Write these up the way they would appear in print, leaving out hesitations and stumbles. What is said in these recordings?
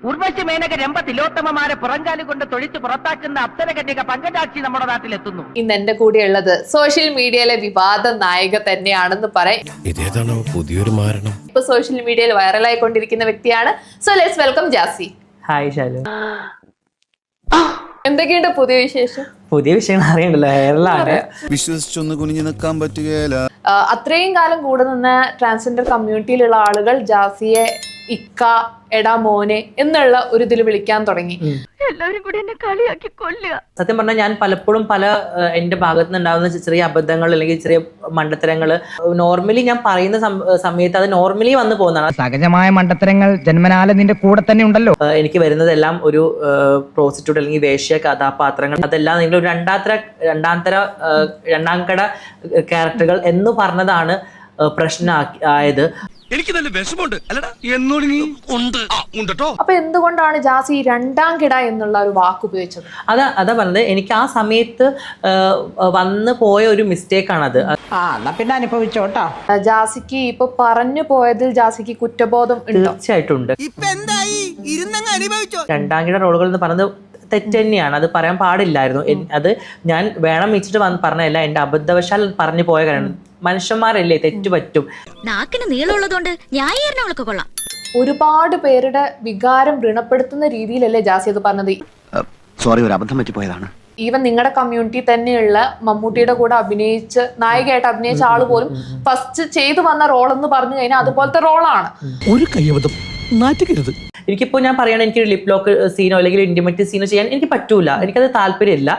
ഉർവശി മേനക രംഭ തിലോത്തമമാരെ പുറങ്കാലി കൊണ്ട് തൊഴിച്ച് പുറത്താക്കുന്ന അപ്സരകന്യക പങ്കജാക്ഷി നമ്മുടെ നാട്ടിലെത്തുന്നു. ഇന്ന് എന്റെ കൂടെ ഉള്ളത് സോഷ്യൽ മീഡിയയിലെ വിവാദ നായിക തന്നെയാണെന്ന് പറയാം. ഇതേതാണോ പുതിയൊരു മാരണം? ഇപ്പൊ സോഷ്യൽ മീഡിയയിൽ വൈറലായിക്കൊണ്ടിരിക്കുന്ന വ്യക്തിയാണ്. So let's welcome Jassi. Hi Shalu. എന്തൊക്കെയുണ്ട് പുതിയ വിശേഷം? പുതിയ വിഷയങ്ങൾ അറിയണ്ടല്ലോ, വൈറലാണ്. വിശ്വസിച്ചൊന്ന് കുനിഞ്ഞു നിൽക്കാൻ പറ്റുകയില്ല. അത്രയും കാലം കൂടെ നിന്ന് ട്രാൻസ്ജെൻഡർ കമ്മ്യൂണിറ്റിയിലുള്ള ആളുകൾ ജാസിയെ ഇക്ക, എടാ മോനെ എന്നുള്ള ഒരു ഇതിൽ വിളിക്കാൻ തുടങ്ങി. എല്ലാവരും കൂടി എന്നെ കളിയാക്കി കൊല്ലുക. സത്യം പറഞ്ഞാൽ ഞാൻ പലപ്പോഴും എന്റെ ഭാഗത്ത് നിന്നുണ്ടാകുന്ന ചെറിയ അബദ്ധങ്ങൾ അല്ലെങ്കിൽ ചെറിയ മണ്ടത്തരങ്ങൾ നോർമലി ഞാൻ പറയുന്ന സമയത്ത് അത് നോർമലി വന്നു പോകുന്നതാണ്. സഹജമായ മണ്ടത്തരങ്ങൾ ജന്മനാല നിന്റെ കൂടെ തന്നെ ഉണ്ടല്ലോ. എനിക്ക് വരുന്നതെല്ലാം ഒരു പ്രോസ്റ്റിറ്റ്യൂട്ട് അല്ലെങ്കിൽ വേശ്യ കഥാപാത്രങ്ങൾ, അതെല്ലാം നിങ്ങൾ ഒരു രണ്ടാം കട ക്യാരക്ടറുകൾ എന്ന് പറഞ്ഞതാണ് പ്രശ്നം ആയത്. എനിക്ക് നല്ല വിഷമുണ്ട് അല്ലടാ, എന്നോട് നീ ഉണ്ട്. അപ്പൊ എന്തുകൊണ്ടാണ് ജാസി രണ്ടാം കിട എന്നുള്ള ഒരു വാക്ക് ഉപയോഗിച്ചത്? അതാ പറഞ്ഞത്, എനിക്ക് ആ സമയത്ത് വന്നു പോയ ഒരു മിസ്റ്റേക്ക് ആണത്. പിന്നെ അനുഭവിച്ചോട്ടോ. ജാസിക്ക് ഇപ്പൊ പറഞ്ഞു പോയതിൽ ജാസിക്ക് കുറ്റബോധം ഉണ്ടോ? തീർച്ചയായിട്ടും ഉണ്ട്. രണ്ടാം കിട റോളുകൾ എന്ന് പറയുന്നത് തെറ്റ് തന്നെയാണ്, അത് പറയാൻ പാടില്ലായിരുന്നു. അത് ഞാൻ വേണം വെച്ചിട്ട് പറഞ്ഞതല്ല, എന്റെ അബദ്ധവശാൽ പറഞ്ഞു പോയ കാരണം. മനുഷ്യന്മാരല്ലേ, തെറ്റ് പറ്റും. നാക്കിന് നീളമുള്ളതുകൊണ്ട് ന്യായീകരണങ്ങളൊക്കെ കൊള്ളാം. ഒരുപാട് പേരുടെ വികാരം വ്രണപ്പെടുത്തുന്ന രീതിയിലല്ലേ ജാസി അത് പറഞ്ഞത്? സോറി, ഒരു അബദ്ധം പറ്റിപ്പോയതാണ്. ഈവൻ നിങ്ങളുടെ കമ്മ്യൂണിറ്റി തന്നെയുള്ള മമ്മൂട്ടിയുടെ കൂടെ അഭിനയിച്ച് നായികയായിട്ട് അഭിനയിച്ച ആള് പോലും ഫസ്റ്റ് ചെയ്തു വന്ന റോൾ എന്ന് പറഞ്ഞു കഴിഞ്ഞാൽ അതുപോലത്തെ റോളാണ്. ഒരു കയ്യബദ്ധം നാറ്റിക്കരുത്. എനിക്കിപ്പോ ഞാൻ പറയണ എനിക്ക് ലിപ് ലോക്ക് സീനോ അല്ലെങ്കിൽ ഇന്റിമേറ്റ് സീനോ ചെയ്യാൻ എനിക്ക് പറ്റൂല, എനിക്കത് താല്പര്യമില്ല.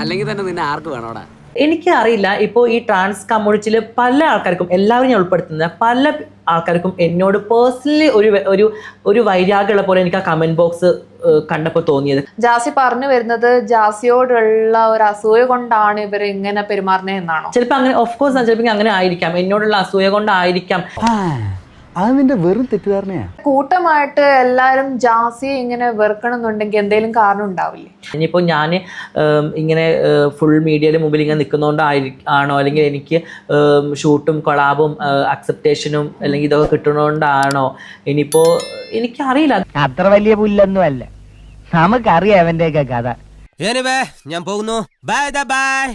അല്ലെങ്കിൽ തന്നെ നിന്നെ ആർക്ക് വേണോടാ? എനിക്ക് അറിയില്ല, ഇപ്പോൾ ഈ ട്രാൻസ് കമ്മ്യൂണിറ്റിയിൽ പല ആൾക്കാർക്കും, എല്ലാവരും ഞാൻ ഉൾപ്പെടുത്തുന്ന പല ആൾക്കാർക്കും എന്നോട് പേഴ്സണലി ഒരു വൈരാഗ്യമുള്ള പോലെ എനിക്ക് ആ കമന്റ് ബോക്സ് കണ്ടപ്പോൾ തോന്നിയത്. ജാസി പറഞ്ഞു വരുന്നത് ജാസിയോടുള്ള ഒരു അസൂയ കൊണ്ടാണ് ഇവർ ഇങ്ങനെ പെരുമാറുന്നത് എന്നാണോ? ചിലപ്പോൾ അങ്ങനെ, ഓഫ് കോഴ്സ് ചിലപ്പോൾ അങ്ങനെ ആയിരിക്കാം, എന്നോടുള്ള അസൂയ കൊണ്ടായിരിക്കാം. അത് നിന്റെ വെറും തെറ്റിദ്ധാരണയാ. കൂട്ടമായിട്ട് എല്ലാരും ജാസിയെ ഇങ്ങനെ വെറുക്കണമെന്നുണ്ടെങ്കിൽ എന്തെങ്കിലും കാരണം ഉണ്ടാവില്ലേ? ഇനിയിപ്പോൾ ഞാൻ ഇങ്ങനെ ഫുൾ മീഡിയയുടെ മുമ്പിൽ ഇങ്ങനെ നിൽക്കുന്നതുകൊണ്ടാണോ, അല്ലെങ്കിൽ എനിക്ക് ഷൂട്ടും കൊളാബും അക്സെപ്റ്റേഷനും അല്ലെങ്കിൽ ഇതൊക്കെ കിട്ടുന്നതുകൊണ്ടാണോ, ഇനിയിപ്പോൾ എനിക്കറിയില്ല. അത്ര വലിയ പുല്ലൊന്നും അല്ല, നമുക്കറിയാം അവന്റെയൊക്കെ കഥ. ഞാൻ പോകുന്നു. Bye bye.